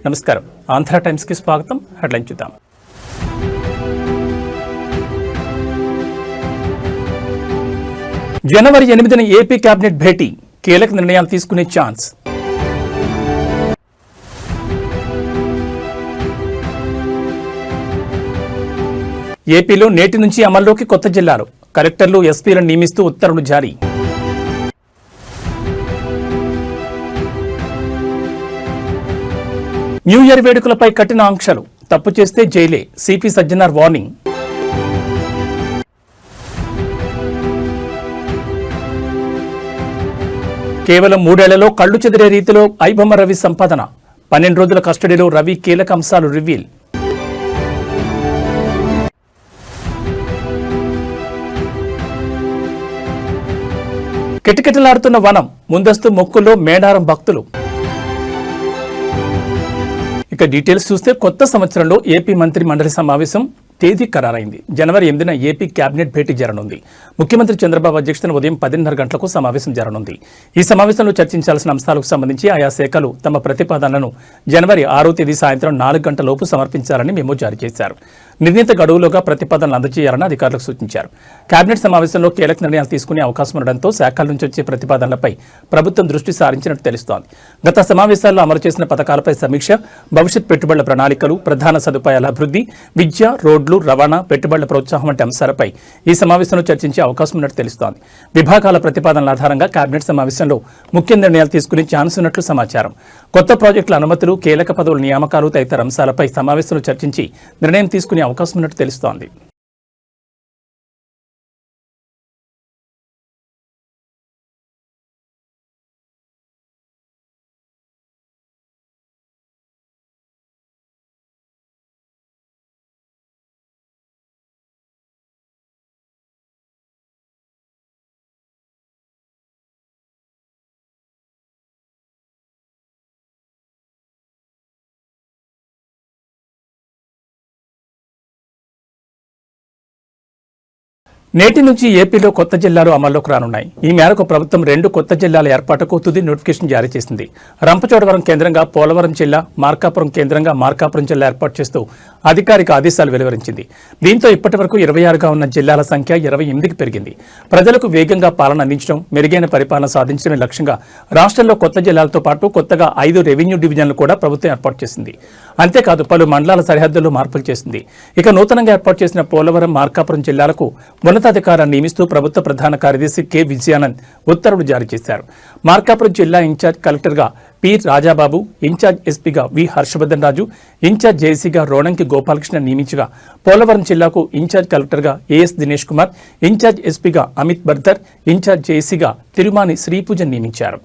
నమస్కారం. ఆంధ్ర టైమ్స్ కి స్వాగతం. హెడ్లైన్ చూద్దాం. జనవరి 8న ఏపీ కేబినెట్ భేటీ, కీలక నిర్ణయాలు తీసుకునే ఛాన్స్. ఏపీలో నేటి నుంచి అమల్లోకి కొత్త జిల్లాలు, కలెక్టర్లు ఎస్పీలను నియమిస్తూ ఉత్తర్వులు జారీ. న్యూ ఇయర్ వేడుకలపై కఠిన ఆంక్షలు, తప్పు చేస్తే జైలే, సిపి సజ్జనార్ వార్నింగ్. కేవలం 3 ఏళ్లలో కళ్లు చెదిరే రీతిలో ఐబొమ్మ రవి సంపాదన, 12 రోజుల కస్టడీలో రవి కీలక అంశాలు రివీల్. కిటకిటలాడుతున్న వనం, ముందస్తు మొక్కుల్లో మేడారం భక్తులు. ఇక డీటెయిల్స్ చూస్తే కొత్త సంవత్సరంలో ఏపీ మంత్రి మండలి సమావేశం తేదీ ఖరారైంది. జనవరి 8న ఏపీ కేబినెట్ భేటీ జరగనుంది. ముఖ్యమంత్రి చంద్రబాబు అధ్యక్షతన ఉదయం 10:30 గంటలకు సమావేశం జరగనుంది. ఈ సమావేశంలో చర్చించాల్సిన అంశాలకు సంబంధించి ఆయా శాఖలు తమ ప్రతిపాదనలను జనవరి 6వ తేదీ సాయంత్రం 4 గంటలలోపు సమర్పించాలని మెమో జారీ చేశారు. నిర్ణీత గడువులోగా ప్రతిపాదనలు అందజేయాలని అధికారులకు సూచించారు. కేబినెట్ సమావేశంలో కీలక నిర్ణయాలు తీసుకునే అవకాశం ఉండడంతో శాఖల నుంచి వచ్చే ప్రతిపాదనలపై ప్రభుత్వం దృష్టి సారించినట్టు తెలుస్తోంది. గత సమావేశాల్లో అమలు చేసిన పథకాలపై సమీక్ష, భవిష్యత్ పెట్టుబడుల ప్రణాళికలు, ప్రధాన సదుపాయాల అభివృద్ధి, విద్య, రోడ్లు, రవాణా, పెట్టుబడుల ప్రోత్సాహం వంటి అంశాలపై ఈ సమావేశంలో చర్చించే అవకాశం ఉన్నట్టు తెలుస్తోంది. విభాగాల ప్రతిపాదనల ఆధారంగా కేబినెట్ సమావేశంలో ముఖ్య నిర్ణయాలు తీసుకునే ఛాన్స్ ఉన్నట్లు సమాచారం. కొత్త ప్రాజెక్టుల అనుమతులు, కీలక పదవుల నియామకాలు తదితర అంశాలపై సమావేశంలో చర్చించి నిర్ణయం తీసుకునే అవకాశం ఉన్నట్టు తెలుస్తోంది. నేటి నుంచి ఏపీలో కొత్త జిల్లాలు అమల్లోకి రానున్నాయి. ఈ మేరకు ప్రభుత్వం 2 కొత్త జిల్లాల ఏర్పాటుకు తుది నోటిఫికేషన్ జారీ చేసింది. రంపచోడవరం కేంద్రంగా పోలవరం జిల్లా, మార్కాపురం కేంద్రంగా మార్కాపురం జిల్లా ఏర్పాటు చేస్తూ అధికారిక ఆదేశాలు వెలువరించింది. దీంతో ఇప్పటి వరకు 26గా ఉన్న జిల్లాల సంఖ్య 28కి పెరిగింది. ప్రజలకు వేగంగా పాలన అందించడం, మెరుగైన పరిపాలన సాధించడమే లక్ష్యంగా రాష్ట్రంలో కొత్త జిల్లాలతో పాటు కొత్తగా 5 రెవెన్యూ డివిజన్లు కూడా ప్రభుత్వం ఏర్పాటు చేసింది. అంతేకాదు పలు మండలాల సరిహద్దుల్లో మార్పులు చేసింది. ఇక నూతనంగా ఏర్పాటు చేసిన పోలవరం, మార్కాపురం జిల్లాలకు ఉన్నతాధికారాన్ని నియమిస్తూ ప్రభుత్వ ప్రధాన కార్యదర్శి కె విజయానంద్ ఉత్తర్వులు జారీ చేశారు. మార్కాపురం జిల్లా ఇన్ఛార్జ్ కలెక్టర్గా పి రాజాబాబు, ఇన్ఛార్జ్ ఎస్పీగా వి హర్షవర్ధన్ రాజు, ఇన్ఛార్జ్ జేసీగా రోణంకి గోపాలకృష్ణ నియమించగా, పోలవరం జిల్లాకు ఇన్ఛార్జ్ కలెక్టర్గా ఏఎస్ దినేష్ కుమార్, ఇన్ఛార్జ్ ఎస్పీగా అమిత్ బర్దర్, ఇన్ఛార్జ్ జేసీగా తిరుమాని శ్రీపూజన్ నియమించారు.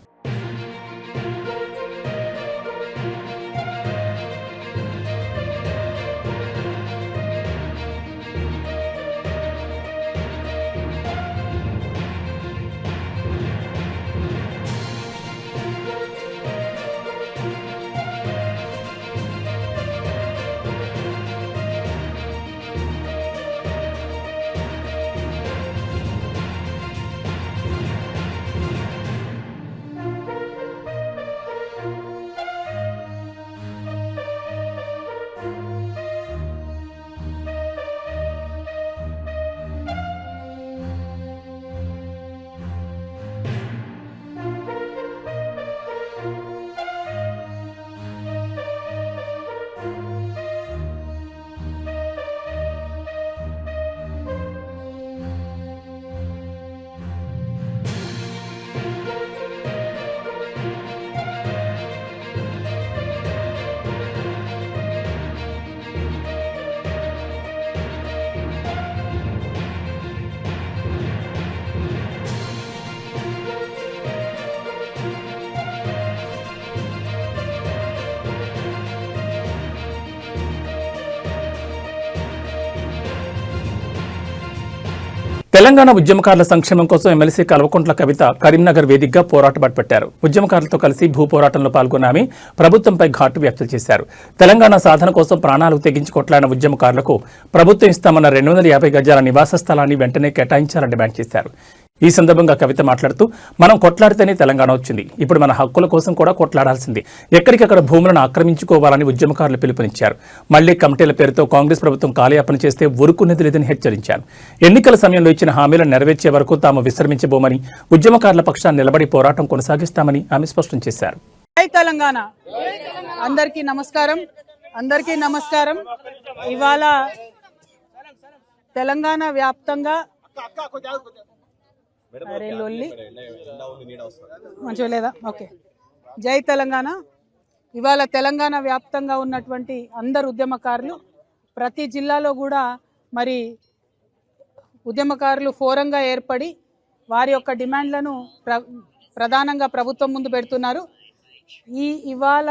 తెలంగాణ ఉద్యమకారుల సంక్షేమం కోసం ఎమ్మెల్సీ కల్వకుంట్ల కవిత కరీంనగర్ వేదికగా పోరాట బాటపట్టారు. ఉద్యమకారులతో కలిసి భూ పోరాటంలో పాల్గొన్న ఆమె ప్రభుత్వంపై ఘాటు వ్యాఖ్యలు చేశారు. తెలంగాణ సాధన కోసం ప్రాణాలకు తెగించి కొట్లాడిన ఉద్యమకారులకు ప్రభుత్వం ఇస్తామన్న 250 గజాల నివాస స్థలాన్ని వెంటనే కేటాయించాలని డిమాండ్ చేశారు. ఈ సందర్భంగా కవిత మాట్లాడుతూ మనం కొట్లాడితేనే తెలంగాణ వచ్చింది, ఇప్పుడు మన హక్కుల కోసం కూడా కొట్లాడాల్సింది, ఎక్కడికక్కడ భూములను ఆక్రమించుకోవాలని ఉద్యమకారులు పిలుపునిచ్చారు. మళ్లీ కమిటీల పేరుతో కాంగ్రెస్ ప్రభుత్వం కాలయాపన చేస్తే ఊరుకునేది లేదని హెచ్చరించారు. ఎన్నికల సమయంలో ఇచ్చిన హామీలను నెరవేర్చే వరకు తాము విశ్రమించబోమని, ఉద్యమకారుల పక్షాన్ని నిలబడి పోరాటం కొనసాగిస్తామని ఆమె స్పష్టం చేశారు. తెలంగాణ అందరికీ నమస్కారం. ఇవాళ తెలంగాణ వ్యాప్తంగా మంచిగా లేదా? ఓకే. జై తెలంగాణ. ఇవాళ తెలంగాణ వ్యాప్తంగా ఉన్నటువంటి అందరు ఉద్యమకారులు ప్రతి జిల్లాలో కూడా మరి ఉద్యమకారులు ఫోరంగా ఏర్పడి వారి యొక్క డిమాండ్లను ప్రధానంగా ప్రభుత్వం ముందు పెడుతున్నారు. ఇవాళ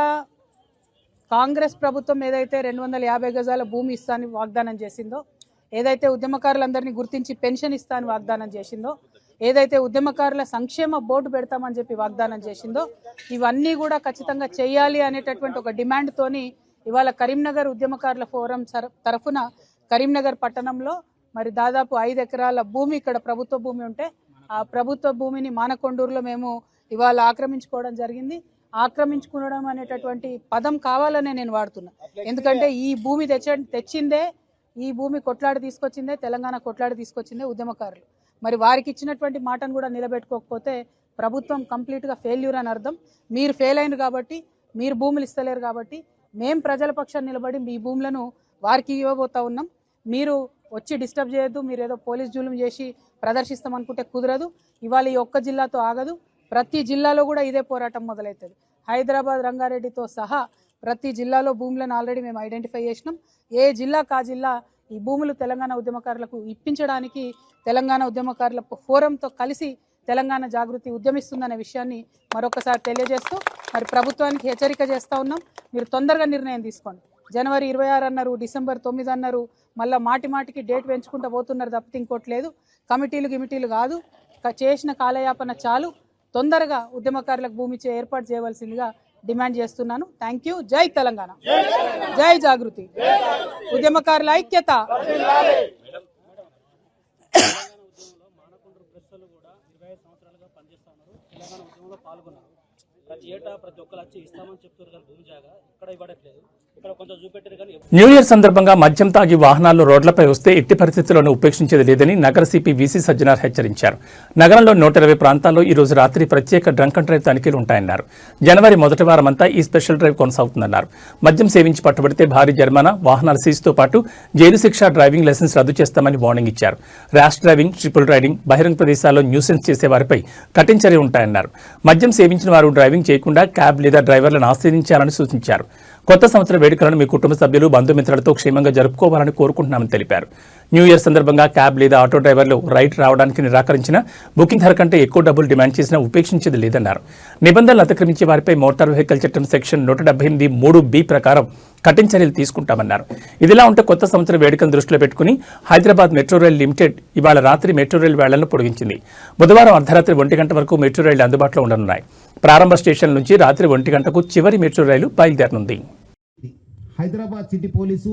కాంగ్రెస్ ప్రభుత్వం ఏదైతే 250 గజాల భూమి ఇస్తానని వాగ్దానం చేసిందో, ఏదైతే ఉద్యమకారులందరినీ గుర్తించి పెన్షన్ ఇస్తానని వాగ్దానం చేసిందో, ఏదైతే ఉద్యమకారుల సంక్షేమ బోర్డు పెడతామని చెప్పి వాగ్దానం చేసిందో, ఇవన్నీ కూడా ఖచ్చితంగా చేయాలి అనేటటువంటి ఒక డిమాండ్తోని ఇవాళ కరీంనగర్ ఉద్యమకారుల ఫోరం తరఫున కరీంనగర్ పట్టణంలో మరి దాదాపు 5 ఎకరాల భూమి, ఇక్కడ ప్రభుత్వ భూమి ఉంటే ఆ ప్రభుత్వ భూమిని మానకొండూరులో మేము ఇవాళ ఆక్రమించుకోవడం జరిగింది. ఆక్రమించుకోవడం అనేటటువంటి పదం కావాలనే నేను వాడుతున్నా. ఎందుకంటే ఈ భూమి తెచ్చిందే, ఈ భూమి కొట్లాడి తీసుకొచ్చిందే, తెలంగాణ కొట్లాడి తీసుకొచ్చిందే ఉద్యమకారులు. మరి వారికి ఇచ్చినటువంటి మాటను కూడా నిలబెట్టుకోకపోతే ప్రభుత్వం కంప్లీట్గా ఫెయిల్యూర్ అని అర్థం. మీరు ఫెయిల్ అయింది కాబట్టి, మీరు భూములు ఇస్తలేరు కాబట్టి మేము ప్రజల పక్షాన్ని నిలబడి మీ భూములను వారికి ఇవ్వబోతా ఉన్నాం. మీరు వచ్చి డిస్టర్బ్ చేయొద్దు. మీరు ఏదో పోలీస్ జూలుం చేసి ప్రదర్శిస్తామనుకుంటే కుదరదు. ఇవాళ ఈ ఒక్క జిల్లాతో ఆగదు, ప్రతి జిల్లాలో కూడా ఇదే పోరాటం మొదలవుతుంది. హైదరాబాద్, రంగారెడ్డితో సహా ప్రతి జిల్లాలో భూములను ఆల్రెడీ మేము ఐడెంటిఫై చేసినాం. ఏ జిల్లాకు ఆ జిల్లా ఈ భూములు తెలంగాణ ఉద్యమకారులకు ఇప్పించడానికి తెలంగాణ ఉద్యమకారుల ఫోరంతో కలిసి తెలంగాణ జాగృతి ఉద్యమిస్తుందనే విషయాన్ని మరొకసారి తెలియజేస్తూ మరి ప్రభుత్వానికి హెచ్చరిక చేస్తూ ఉన్నాం. మీరు తొందరగా నిర్ణయం తీసుకోండి. జనవరి 26 అన్నారు, డిసెంబర్ 9 అన్నారు, మళ్ళీ మాటికి డేట్ పెంచుకుంటూ పోతున్నారు తప్పితే ఇంకోటి లేదు. కమిటీలు కాదు, చేసిన కాలయాపన చాలు. తొందరగా ఉద్యమకారులకు భూమి ఏర్పాటు చేయవలసిందిగా డిమాండ్ చేస్తున్నాను. Thank you. జై తెలంగాణ, జై జాగృతి, ఉద్యమకారుల ఐక్యత. న్యూ ఇయర్ సందర్భంగా మద్యం తాగి వాహనాల్లో రోడ్లపై వస్తే ఎట్టి పరిస్థితుల్లోనూ ఉపేక్షించేది లేదని నగర సిపి వీసీ సజ్జనార్ హెచ్చరించారు. నగరంలో 120 ప్రాంతాల్లో ఈ రోజు రాత్రి ప్రత్యేక డ్రంక్ అండ్ డ్రైవ్ తనిఖీలు ఉంటాయన్నారు. జనవరి మొదటి వారమంతా ఈ స్పెషల్ డ్రైవ్ కొనసాగుతుందన్నారు. మద్యం సేవించి పట్టుబడితే భారీ జరిమానా, వాహనాల సీజుతో పాటు జైలు శిక్ష, డ్రైవింగ్ లైసెన్స్ రద్దు చేస్తామని వార్నింగ్ ఇచ్చారు. ర్యాష్ డ్రైవింగ్, ట్రిపుల్ రైడింగ్, బహిరంగ ప్రదేశాల్లో న్యూసెన్స్ చేసే వారిపై కఠిన చర్య ఉంటాయన్నారు. మద్యం సేవించిన వారు డ్రైవింగ్ చేయకుండా క్యాబ్ లేదా డ్రైవర్లను ఆశ్రయించాలని సూచించారు. కొత్త సంవత్సర వేడుకలను మీ కుటుంబ సభ్యులు, బంధుమిత్రులతో క్షేమంగా జరుపుకోవాలని కోరుకుంటున్నామని తెలిపారు. న్యూ ఇయర్ సందర్భంగా క్యాబ్ లేదా ఆటో డ్రైవర్లు రైడ్ రావడానికి నిరాకరించిన, బుకింగ్ ధర కంటే ఎక్కువ డబ్బులు డిమాండ్ చేసినా ఉపేక్షించేది లేదన్నారు. నిబంధనలు అతిక్రమించే వారిపై మోటార్ వెహికల్ చట్టం సెక్షన్ 178(3)(b) ప్రకారం కఠిన చర్యలు తీసుకుంటామన్నారు. ఇదిలా ఉంటే కొత్త సంవత్సర వేడుకలను దృష్టిలో పెట్టుకుని హైదరాబాద్ మెట్రో రైల్ లిమిటెడ్ ఇవాళ రాత్రి మెట్రో రైల్ వేళ్లను పొడిగించింది. బుధవారం అర్ధరాత్రి 1 గంట వరకు మెట్రో రైళ్లు అందుబాటులో ఉండనున్నాయి. ప్రారంభ స్టేషన్ నుంచి రాత్రి 1 గంటకు చివరి మెట్రో రైలు బయలుదేరనుంది. హైదరాబాద్ సిటీ పోలీసు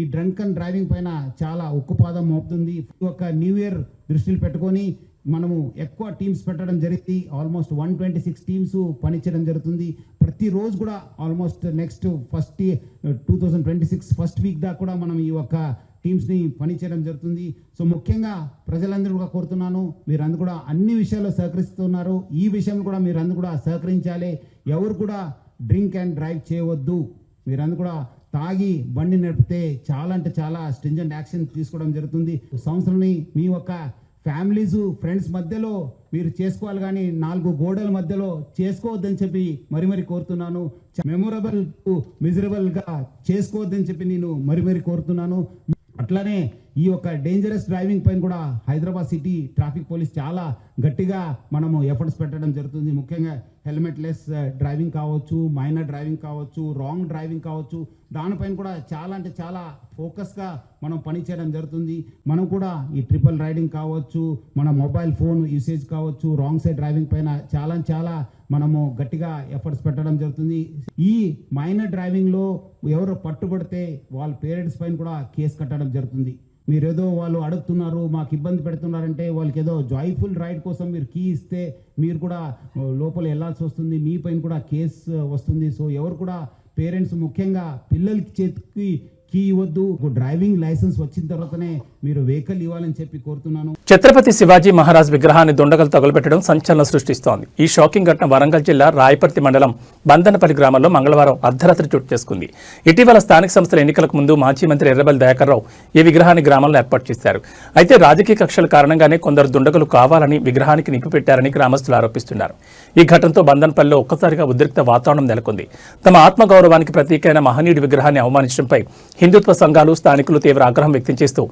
ఈ డ్రంక్ అండ్ డ్రైవింగ్ పైన చాలా ఉక్కుపాదం మోపుతుంది. ఒక న్యూ ఇయర్ దృష్టిలో పెట్టుకొని మనము ఎక్కువ టీమ్స్ పెట్టడం జరిగింది. ఆల్మోస్ట్ 126 టీమ్స్ పనిచేయడం జరుగుతుంది. ప్రతిరోజు కూడా ఆల్మోస్ట్ నెక్స్ట్ 2026 ఫస్ట్ వీక్ దాకా కూడా మనం ఈ యొక్క టీమ్స్ని పనిచేయడం జరుగుతుంది. సో ముఖ్యంగా ప్రజలందరూ కూడా కోరుతున్నాను, మీరందరూ కూడా అన్ని విషయాల్లో సహకరిస్తున్నారు. ఈ విషయంలో కూడా మీరందరూ కూడా సహకరించాలి. ఎవరు కూడా డ్రింక్ అండ్ డ్రైవ్ చేయవద్దు. మీరందరూ కూడా తాగి బండి నడిపితే చాలా అంటే చాలా స్ట్రింజెంట్ యాక్షన్ తీసుకోవడం జరుగుతుంది. సంవత్సరాన్ని మీ యొక్క ఫ్యామిలీస్, ఫ్రెండ్స్ మధ్యలో మీరు చేసుకోవాలి, కానీ 4 గోడల మధ్యలో చేసుకోవద్దని చెప్పి మరి కోరుతున్నాను. మెమొరబుల్ మిజరబుల్ గా చేసుకోవద్దని చెప్పి నేను మరి కోరుతున్నాను. అట్లానే ఈ యొక్క డేంజరస్ డ్రైవింగ్ పైన కూడా హైదరాబాద్ సిటీ ట్రాఫిక్ పోలీస్ చాలా గట్టిగా మనము ఎఫర్ట్స్ పెట్టడం జరుగుతుంది. ముఖ్యంగా హెల్మెట్ లెస్ డ్రైవింగ్ కావచ్చు, మైనర్ డ్రైవింగ్ కావచ్చు, రాంగ్ డ్రైవింగ్ కావచ్చు, దానిపైన కూడా చాలా అంటే చాలా ఫోకస్గా మనం పనిచేయడం జరుగుతుంది. మనం కూడా ఈ ట్రిపుల్ రైడింగ్ కావచ్చు, మన మొబైల్ ఫోన్ యూసేజ్ కావచ్చు, రాంగ్ సైడ్ డ్రైవింగ్ పైన చాలా మనము గట్టిగా ఎఫర్ట్స్ పెట్టడం జరుగుతుంది. ఈ మైనర్ డ్రైవింగ్లో ఎవరు పట్టుబడితే వాళ్ళ పేరెంట్స్ పైన కూడా కేసు కట్టడం జరుగుతుంది. మీరేదో వాళ్ళు అడుగుతున్నారు, మాకు ఇబ్బంది పెడుతున్నారంటే వాళ్ళకి ఏదో జాయ్ఫుల్ రైడ్ కోసం మీరు కీ ఇస్తే మీరు కూడా లోపల వెళ్ళాల్సి వస్తుంది, మీ పైన కూడా కేసు వస్తుంది. సో ఎవరు కూడా పేరెంట్స్ ముఖ్యంగా పిల్లలకి చేతికి కీ ఇవ్వద్దు. డ్రైవింగ్ లైసెన్స్ వచ్చిన తర్వాతనే మీరు వెహికల్ ఇవ్వాలని చెప్పి కోరుతున్నాను. ఛత్రపతి శివాజీ మహారాజ్ విగ్రహాన్ని దుండగలు తగులబెట్టడం సంచలనం సృష్టిస్తోంది. ఈ షాకింగ్ ఘటన వరంగల్ జిల్లా రాయపర్తి మండలం బందనపల్లి గ్రామంలో మంగళవారం అర్ధరాత్రి చోటు చేసుకుంది. ఇటీవల స్థానిక సంస్థల ఎన్నికలకు ముందు మాజీ మంత్రి ఎర్రబెల్లి దయాకర్రావు ఈ విగ్రహాన్ని గ్రామంలో ఏర్పాటు చేశారు. అయితే రాజకీయ కక్షల కారణంగానే కొందరు దుండగులు కావాలని విగ్రహానికి నిప్పిపెట్టారని గ్రామస్తులు ఆరోపిస్తున్నారు. ఈ ఘటనతో బందనపల్లిలో ఒక్కసారిగా ఉద్రిక్త వాతావరణం నెలకొంది. తమ ఆత్మగౌరవానికి ప్రతీకైన మహనీయుడి విగ్రహాన్ని అవమానించడంపై హిందుత్వ సంఘాలు, స్థానికులు తీవ్ర ఆగ్రహం వ్యక్తం చేస్తూ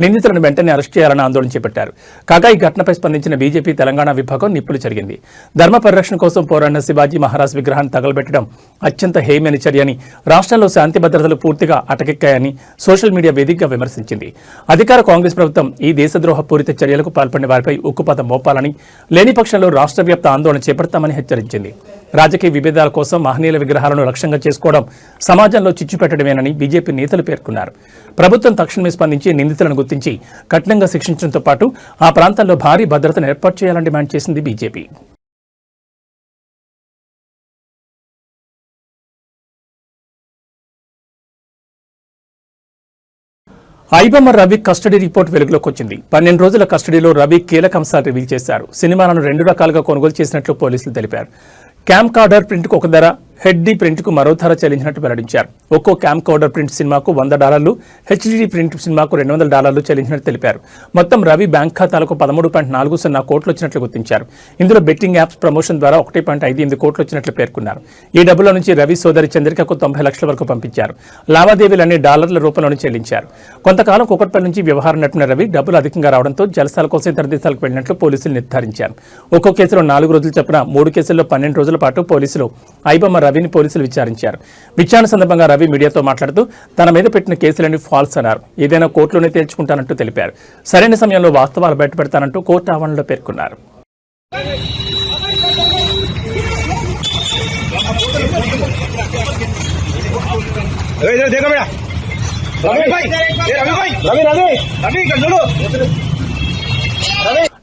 నిందితులను వెంటనే అరెస్ట్ చేయాలని ఆందోళన చేపట్టారు. కాగా ఈ ఘటనపై స్పందించిన బీజేపీ తెలంగాణ విభాగం నిప్పులు జరిగింది. ధర్మ పరిరక్షణ కోసం పోరాడిన శివాజీ మహారాజ్ విగ్రహాన్ని తగలబెట్టడం అత్యంత హేయమైన చర్యని, రాష్ట్రంలో శాంతి భద్రతలు పూర్తిగా అటకెక్కాయని సోషల్ మీడియా వేదికగా విమర్శించింది. అధికార కాంగ్రెస్ ప్రభుత్వం ఈ దేశద్రోహ పూరిత చర్యలకు పాల్పడిన వారిపై ఉక్కుపాతం మోపాలని, లేని పక్షంలో రాష్ట్ర వ్యాప్త ఆందోళన చేపడతామని హెచ్చరించింది. రాజకీయ విభేదాల కోసం మహనీయుల విగ్రహాలను లక్ష్యంగా చేసుకోవడం సమాజంలో చిచ్చు పెట్టడమేనని బీజేపీ నేతలు పేర్కొన్నారు. ప్రభుత్వం తక్షణమే స్పందించి నిందితులను గుర్తించి కఠినంగా శిక్షించడంతో పాటు ఆ ప్రాంతాల్లో భారీ భద్రతను ఏర్పాటు చేయాలని డిమాండ్ చేసింది BJP. IBomma Ravi custody report వెలుగులోకి వచ్చింది. 12 రోజుల కస్టడీలో రవి కీలక అంశాలు రివీల్ చేశారు. సినిమాలను 2 రకాలుగా కొనుగోలు చేసినట్లు పోలీసులు తెలిపారు. క్యామ్ కార్డర్ ప్రింట్కు ఒక ధర, హెచ్డి ప్రింట్కు మరో ధర చెల్లించినట్టు వెల్లడించారు. ఒక్కో క్యామ్ కార్డర్ ప్రింట్ సినిమాకు $100, హెచ్డి ప్రింట్ సినిమాకు $200 చెల్లించినట్టు తెలిపారు. మొత్తం రవి బ్యాంక్ ఖాతాలకు 13.40 కోట్లు వచ్చినట్లు గుర్తించారు. ఇందులో బెట్టింగ్ యాప్స్ ప్రమోషన్ ద్వారా 1.58 కోట్లు వచ్చినట్లు పేర్కొన్నారు. ఈ డబ్బుల నుంచి రవి సోదరి చంద్రికకు 90 లక్షల వరకు పంపించారు. లావాదేవీలన్నీ డాలర్ల రూపంలోనే చెల్లించారు. కొంతకాలం కుకట్పల్లి నుంచి వ్యవహారం నడిపిన రవి డబ్బులు అధికంగా రావడంతో జలసాల కోసం ఇతర దేశాలకు వెళ్లినట్లు పోలీసులు నిర్ధారించారు. ఒక్కో కేసులో 4 రోజులు చొప్పున 3 కేసుల్లో 12 రోజుల పాటు పోలీసులు ఐబొమ్మ రవిని పోలీసులు విచారించారు. విచారణ సందర్భంగా రవి మీడియాతో మాట్లాడుతూ తన మీద పెట్టిన కేసులన్నీ ఫాల్స్ అన్నారు. ఏదైనా కోర్టులోనే తేల్చుకుంటానంటూ తెలిపారు. సరైన సమయంలో వాస్తవాలు బయటపెడతానంటూ కోర్టు ఆవరణలో పేర్కొన్నారు.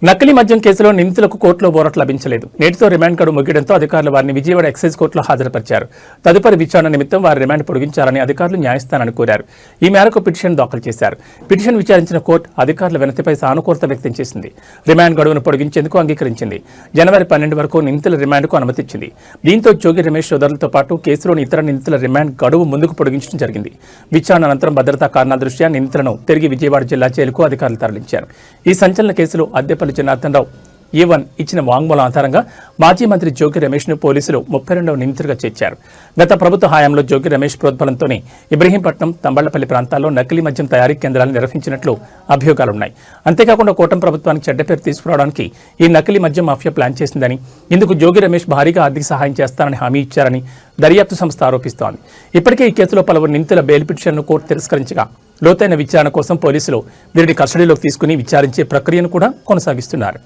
నకిలీ మద్యం కేసులో నిందితులకు కోర్టులో బోరట్ లభించలేదు. నేటితో రిమాండ్ గడువు ముగియడంతో అధికారులు వారిని విజయవాడ ఎక్సైజ్ కోర్టులో హాజరుపరిచారు. తదుపరి విచారణ నిమిత్తం వారి రిమాండ్ పొడిగించాలని అధికారులు న్యాయస్థానాన్ని కోరారు. ఈ మేరకు పిటిషన్ దాఖలు చేశారు. పిటిషన్ విచారించిన కోర్టు అధికారుల వినతిపై సానుకూలత వ్యక్తం చేసింది. రిమాండ్ గడువును పొడిగించేందుకు అంగీకరించింది. జనవరి 12 వరకు నిందితుల రిమాండ్కు అనుమతిచ్చింది. దీంతో జోగి రమేష్ సోదరులతో పాటు కేసులోని ఇతర నిందితుల రిమాండ్ గడువు ముందుకు పొడిగించడం జరిగింది. విచారణ అనంతరం భద్రతా కారణాల దృష్ట్యా నిందితులను తిరిగి విజయవాడ జిల్లా జైలుకు అధికారులు తరలించారు. ఈ సంచలన కేసులో అద్దెపల్లి జనార్దన్ రావు A1 ఇచ్చిన వాంగ్మూలం ఆధారంగా మాజీ మంత్రి జోగి రమేష్ను పోలీసులు 32వ నిందితుడిగా చేర్చారు. గత ప్రభుత్వ హయాంలో జోగి రమేష్ ప్రోద్బలంతోనే ఇబ్రహీంపట్నం, తంబళ్లపల్లి ప్రాంతాల్లో నకిలీ మద్యం తయారీ కేంద్రాలను నిర్వహించినట్లు అభియోగాలున్నాయి. అంతేకాకుండా కూటమి ప్రభుత్వానికి చెడ్డ పేరు తీసుకురావడానికి ఈ నకిలీ మద్యం మాఫియా ప్లాన్ చేసిందని, ఇందుకు జోగి రమేష్ భారీగా ఆర్థిక సహాయం చేస్తారని హామీ ఇచ్చారని దర్యాప్తు సంస్థ ఆరోపిస్తోంది. ఇప్పటికే ఈ కేసులో పలువురు నిందితుల బెయిల్ పిటిషన్ను కోర్టు తిరస్కరించగా లోతైన విచారణ కోసం పోలీసులు వీరిని కస్టడీలోకి తీసుకుని విచారించే ప్రక్రియను కూడా కొనసాగిస్తున్నారు.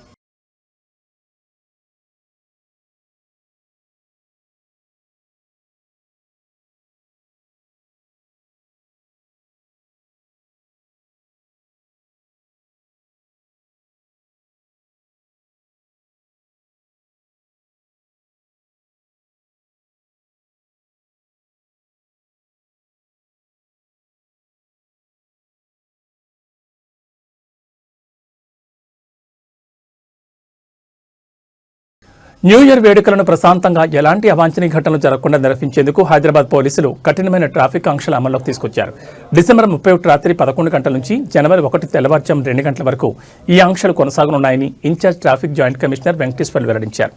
న్యూ ఇయర్ వేడుకలను ప్రశాంతంగా ఎలాంటి అవాంఛనీయ ఘటనలు జరగకుండా నిర్వహించేందుకు హైదరాబాద్ పోలీసులు కఠినమైన ట్రాఫిక్ ఆంక్షల అమల్లోకి తీసుకొచ్చారు. డిసెంబర్ 31 రాత్రి 11 గంటల నుంచి జనవరి 1 తెల్లవారుజాము 2 గంటల వరకు ఈ ఆంక్షలు కొనసాగనున్నాయని in charge traffic joint commissioner Venkateswarlu వెల్లడించారు.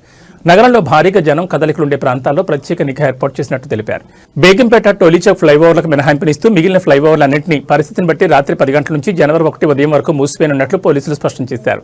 నగరంలో భారీగా జనం కదలికలుండే ప్రాంతాల్లో ప్రత్యేక నిఘా ఏర్పాటు చేసినట్టు తెలిపారు. బేగంపేట, టోలీచౌక్ ఫ్లైఓవర్లకు మినహాయింపునిస్తూ మిగిలిన ఫ్లైఓవర్లన్నింటినీ పరిస్థితిని బట్టి రాత్రి 10 గంటల నుంచి జనవరి 1 ఉదయం వరకు మూసివేయనున్నట్లు పోలీసులు స్పష్టం చేశారు.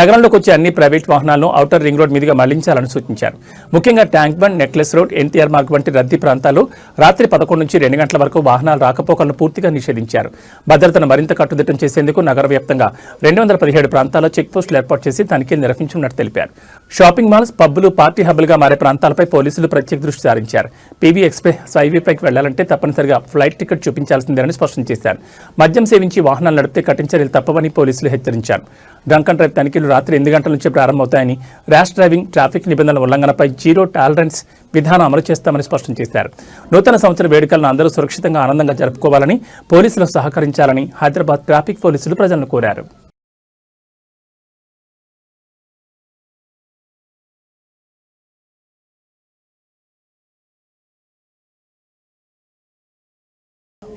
నగరంలోకి వచ్చే అన్ని ప్రైవేట్ వాహనాలను ఔటర్ రింగ్ రోడ్ మీదుగా మళ్లించాలని సూచించారు. ముఖ్యంగా tank bund, necklace road, NTR Marg వంటి రద్దీ ప్రాంతాల్లో రాత్రి 11 నుంచి 2 గంటల వరకు వాహనాల రాకపోకలను పూర్తిగా నిషేధించారు. భద్రతను మరింత కట్టుదిట్టం చేసేందుకు నగర వ్యాప్తంగా 217 ప్రాంతాల్లో చెక్ పోస్టులు ఏర్పాటు చేసి తనిఖీలు నిర్వహించనున్నట్టు తెలిపారు. షాపింగ్ మాల్స్, పబ్బులు, పార్టీ హబ్బులుగా మారే ప్రాంతాలపై పోలీసులు ప్రత్యేక దృష్టి సారించారు. పీవీ ఎక్స్ప్రెస్ హైవేపైకి వెళ్లాలంటే తప్పనిసరిగా ఫ్లైట్ టికెట్ చూపించాల్సిందేనని స్పష్టం చేశారు. మద్యం సేవించి వాహనాలు నడిపితే కఠిన చర్యలు తప్పవని పోలీసులు హెచ్చరించారు. డ్రంక్ అండ్ డ్రైవ్ తనిఖీలు రాత్రి 8 గంటల నుంచే ప్రారంభమవుతాయని, ర్యాష్ డ్రైవింగ్, ట్రాఫిక్ నిబంధనల ఉల్లంఘనపై జీరో టాలరెన్స్ విధానం అమలు చేస్తామని స్పష్టం చేశారు. నూతన సంవత్సర వేడుకలను అందరూ సురక్షితంగా, ఆనందంగా జరుపుకోవాలని, పోలీసులకు సహకరించాలని హైదరాబాద్ ట్రాఫిక్ పోలీసులు ప్రజలను కోరారు.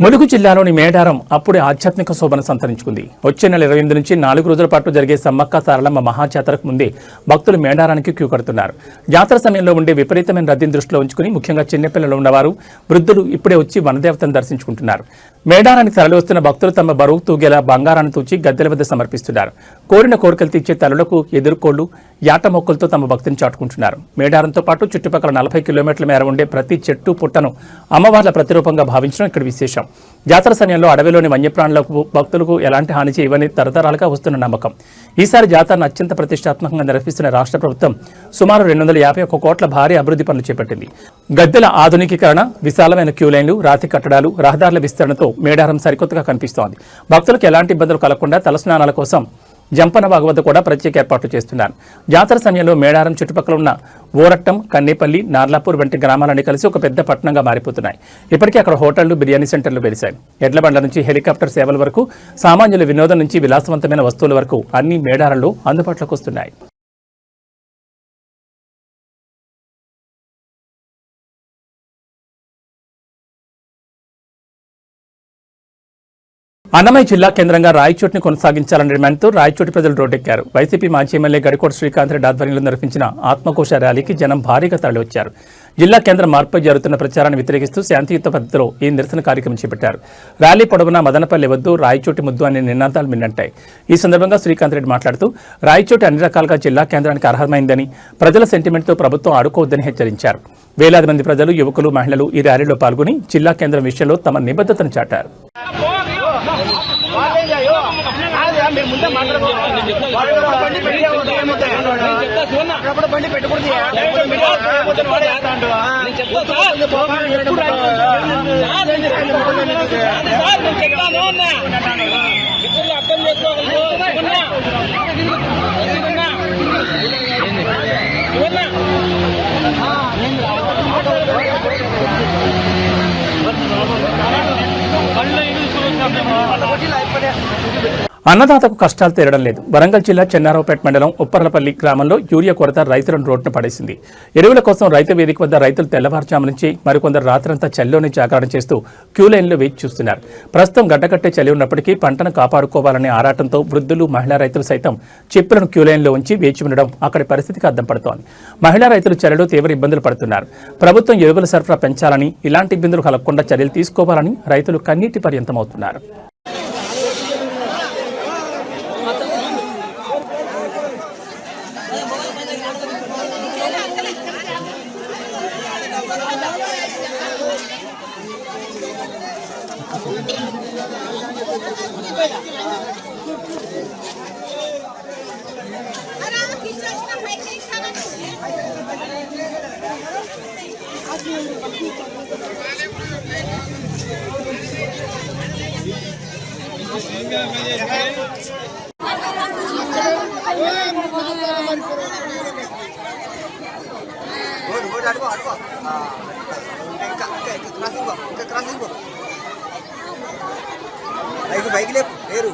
ములుగు జిల్లాలోని మేడారం అప్పుడే ఆధ్యాత్మిక శోభను సంతరించుకుంది. వచ్చే నెల 28 నుంచి 4 రోజుల పాటు జరిగే సమ్మక్క సారలమ్మ మహాజాతరకు ముందే భక్తులు మేడారానికి క్యూ కడుతున్నారు. జాతర సమయంలో ఉండే విపరీతమైన రద్దీని దృష్టిలో ఉంచుకుని ముఖ్యంగా చిన్నపిల్లలు ఉన్నవారు, వృద్ధులు ఇప్పుడే వచ్చి వనదేవతను దర్శించుకుంటున్నారు. మేడారానికి తరలివస్తున్న భక్తులు తమ బరువు తూగేలా బంగారాన్ని తూచి గద్దెల వద్ద సమర్పిస్తున్నారు. కోరిన కోరికలు తీర్చే తల్లులకు ఎదుర్కోళ్లు, యాట మొక్కలతో తమ భక్తిని చాటుకుంటున్నారు. మేడారంతో పాటు చుట్టుపక్కల 40 కిలోమీటర్ల మేర ఉండే ప్రతి చెట్టు పుట్టను అమ్మవార్ల ప్రతిరూపంగా భావించడం ఇక్కడ విశేషం. జాతర సమయంలో అడవిలోని వన్యప్రాణులకు, భక్తులకు ఎలాంటి హాని చేయవని తరతరాలుగా వస్తున్న నమ్మకం. ఈసారి జాతరను అత్యంత ప్రతిష్టాత్మకంగా నిర్వహిస్తున్న రాష్ట్ర ప్రభుత్వం సుమారు 251 కోట్ల భారీ అభివృద్ధి పనులు చేపట్టింది. గద్దెల ఆధునికీకరణ, విశాలమైన క్యూలైన్లు, రాతి కట్టడాలు, రహదారుల విస్తరణతో మేడారం సరికొత్తగా కనిపిస్తోంది. భక్తులకు ఎలాంటి ఇబ్బందులు కలగకుండా తలస్నానాల కోసం జంపనవాగు వద్ద కూడా ప్రత్యేక ఏర్పాట్లు చేస్తున్నారు. జాతర సమయంలో మేడారం చుట్టుపక్కల ఉన్న ఓరట్టం, కన్నేపల్లి, నార్లాపూర్ వంటి గ్రామాలన్నీ కలిసి ఒక పెద్ద పట్టణంగా మారిపోతున్నాయి. ఇప్పటికే అక్కడ హోటళ్లు, బిర్యానీ సెంటర్లు వెలిశాయి. ఎడ్ల బండ్ల నుంచి హెలికాప్టర్ సేవల వరకు, సామాన్యుల వినోదం నుంచి విలాసవంతమైన వస్తువుల వరకు అన్ని మేడారంలో అందుబాటులోకి వస్తున్నాయి. అన్నమయ్య జిల్లా కేంద్రంగా రాయచోటిని కొనసాగించాలనే డిమాండ్తో రాయచోటి ప్రజలు రోడ్డెక్కారు. వైసీపీ మాజీ ఎమ్మెల్యే గడికోట శ్రీకాంత్ రెడ్డి ఆధ్వర్యంలో నిర్వహించిన ఆత్మకోశ ర్యాలీకి జనం భారీగా తరలివచ్చారు. జిల్లా కేంద్రం మార్పుపై జరుగుతున్న ప్రచారాన్ని వ్యతిరేకిస్తూ శాంతియుత పద్ధతిలో ఈ నిరసన కార్యక్రమం చేపట్టారు. ర్యాలీ పొడవునా మదనపల్లి వద్దు, రాయచోటి ముద్దు అనే నినాదాలు మిన్నంటాయి. ఈ సందర్భంగా శ్రీకాంత్ రెడ్డి మాట్లాడుతూ రాయచోటి అన్ని రకాలుగా జిల్లా కేంద్రానికి అర్హమైందని, ప్రజల సెంటిమెంట్తో ప్రభుత్వం ఆడుకోవద్దని హెచ్చరించారు. వేలాది మంది ప్రజలు, యువకులు, మహిళలు ఈ ర్యాలీలో పాల్గొని జిల్లా కేంద్రం విషయంలో తమ నిబద్ధతను చాటారు. అన్నదాతకు కష్టాలు తీరడం లేదు. వరంగల్ జిల్లా చెన్నారావుపేట మండలం ఉప్పర్లపల్లి గ్రామంలో యూరియా కొరత రైతులను రోడ్డున పడేసింది. ఎరువుల కోసం రైతు వేదిక వద్ద రైతులు తెల్లవారుజాము నుంచి, మరికొందరు రాత్రంతా చలిలోనే జాగరణ చేస్తూ క్యూలైన్లో వేచి చూస్తున్నారు. ప్రస్తుతం గడ్డకట్టే చలి ఉన్నప్పటికీ పంటను కాపాడుకోవాలనే ఆరాటంతో వృద్ధులు, మహిళా రైతులు సైతం చెప్పులను క్యూలైన్లో ఉంచి వేచి ఉండడం అక్కడి పరిస్థితికి అద్దం పడుతోంది. మహిళా రైతులు చలిలో తీవ్ర ఇబ్బందులు పడుతున్నారు. ప్రభుత్వం ఎరువుల సరఫరా పెంచాలని, ఇలాంటి ఇబ్బందులు కలగకుండా చర్యలు తీసుకోవాలని రైతులు కన్నీటి పర్యంతమవుతున్నారు. బైక్ లేరు.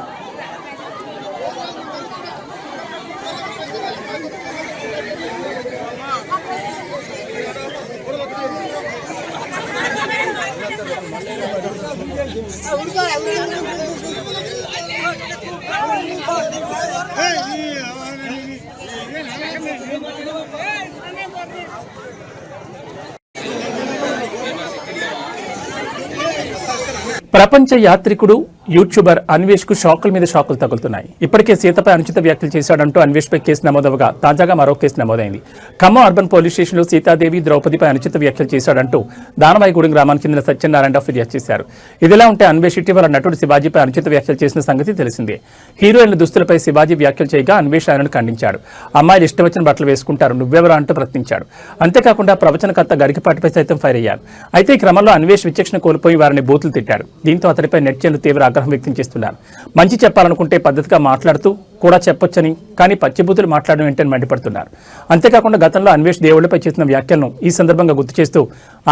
ప్రపంచ యాత్రికుడు యూట్యూబర్ అన్వేష్ కు షాకుల మీద షాకులు తగులుతున్నాయి. ఇప్పటికే సీతపై అనుచిత వ్యాఖ్యలు చేశాడంటూ అన్వేష్ పై కేసు నమోదవగా తాజాగా మరో కేసు నమోదైంది. ఖమ్మం అర్బన్ పోలీస్ స్టేషన్లో సీతాదేవి ద్రౌపదిపై అనుచిత వ్యాఖ్యలు చేశాడంటూ దానవాయిగూడెం గ్రామానికి చెందిన సత్యనారాయణ ఫిర్యాదు చేశారు. ఇదిలా ఉంటే అన్వేష్ ఇటీవల నటుడు శివాజీపై అనుచిత వ్యాఖ్యలు చేసిన సంగతి తెలిసిందే. హీరోయిన్ల దుస్తులపై శివాజీ వ్యాఖ్యలు చేయగా అన్వేష్ ఆయనను ఖండించాడు. అమ్మాయిలు ఇష్టం వచ్చిన బట్టలు వేసుకుంటారు, నువ్వెవరా అంటూ ప్రశ్నించాడు. అంతేకాకుండా ప్రవచనకర్త గరికపాటిపై సైతం ఫైర్ అయ్యారు. అయితే ఈ క్రమంలో అన్వేష్ విచక్షణ కోల్పోయి వారిని బూతులు తిట్టాడు. దీంతో అతడిపై నెటిజన్లు తీవ్ర ఆగ్రహం వ్యక్తం చేస్తున్నారు. మంచి చెప్పాలనుకుంటే పద్ధతిగా మాట్లాడుతూ కూడా చెప్పొచ్చని, కానీ పచ్చిబూతులు మాట్లాడడం ఏంటని మండిపడుతున్నారు. అంతేకాకుండా గతంలో అన్వేష్ దేవుళ్లపై చేసిన వ్యాఖ్యలను ఈ సందర్భంగా గుర్తు చేస్తూ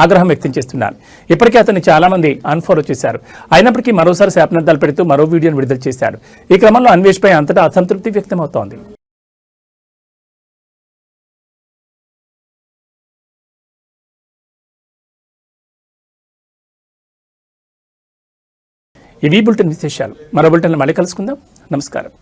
ఆగ్రహం వ్యక్తం చేస్తున్నారు. ఇప్పటికే అతన్ని చాలా మంది అన్ఫాలో చేశారు. అయినప్పటికీ మరోసారి శాపనార్థాలు పెడుతూ మరో వీడియోను విడుదల చేశాడు. ఈ క్రమంలో అన్వేష్ పై అంతటా అసంతృప్తి వ్యక్తమవుతోంది. ఇవి బులెటిన్ విశేషాలు. మరో బులెటిన్లో మళ్ళీ కలుసుకుందాం. నమస్కారం.